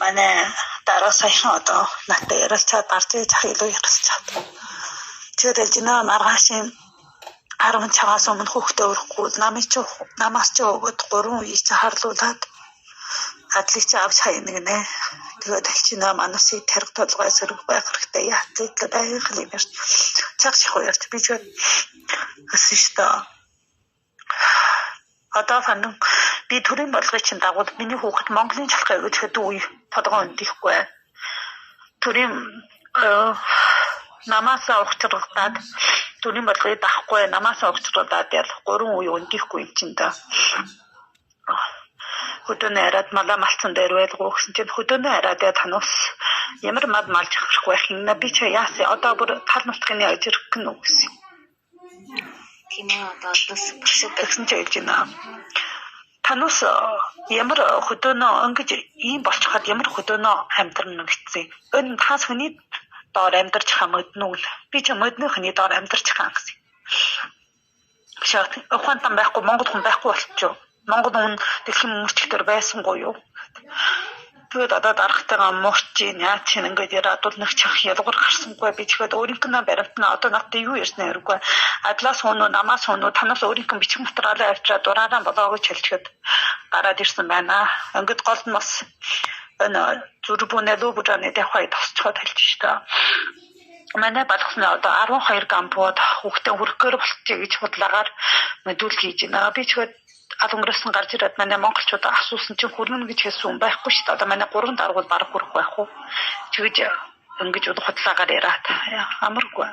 манай дараа саяхан одоо надад ярилцаад гарч иж илүү ярилцаад. Тэр жинаа маргаашийн 10 цагаас өмнө хүүхдээ өрөхгүй намаас ч өгöd 3 үеийг харлуулад адлыг ч авч хайна гинэ. Тэгээд алчина манасыг тарих толгой зэрэг байх хэрэгтэй яацдаг байх юм ярьж. Цаг шахуу ярьж би ч өсөн штэ. Одоо фандан би төрийн бодлогын чинь дагуу миний хүүхэд Монголын чалхаа өгөхэд үе тодгоо өндихгүй. Төрийн намаасаа ухчрагдаад төрийн бодлогыг дахгүй намаасаа ухчрагдаад ял 3 үе өндихгүй юм чинь да. Хөдөөний араад малаа малцсан дээр байлгүй гэсэн чинь хөдөөний араад танаас ямар мад малж авах байх юм на би ч яасан одоо бүр тал нутгын ажирх гэнэ үгсэн. Тийм ээ одоо бас гэсэн ч хэлж байна. Танаас ямар хөдөөнөө ингэж ийм болчиход ямар хөдөөнөө амьдрна гэсэн. Энэ тас хүний доор амьдарч хамагдна уу? Би ч модны хүний доор амьдарч хаан гэсэн. Шат ухаантан байхгүй Монгол хүн байхгүй болчихоо. Монгол хүн дэлхийн мөрчлөлтөр байсангүй юу? Тэгээд одоо дарахтайгаа муурч яа чинь ингээд яраад бол нэг чах ялгуур гарсангүй би тэгэхэд өөрийнхөө баримтна одоо надад юу ярьсан хэрэггүй адлаас хоноо намаас хоноо танаас өөрийнхөө бичих материалаа авчираад дураараа болоо гэж хэлчихэд гараад ирсэн байна. Ингээд голд нь бас энэ зүрбүнэ лүбүжаны дэхай тасчод хэлж штэ. Манай балхсны одоо 12 гамбууд хүүхдээ хүрхээр болчих гэж худлагаар мэдүүл хийж байна. Би тэгэхэд алангороос нь гарч ирээд манай монголчууд асуусан чинь хүрнэ гэж хэлсэн байхгүй шүү дээ. Одоо манай 3 даргуул барах хүрэх байх уу? Тэгэж ингэж удаа худлаагаар яриад амаргүй.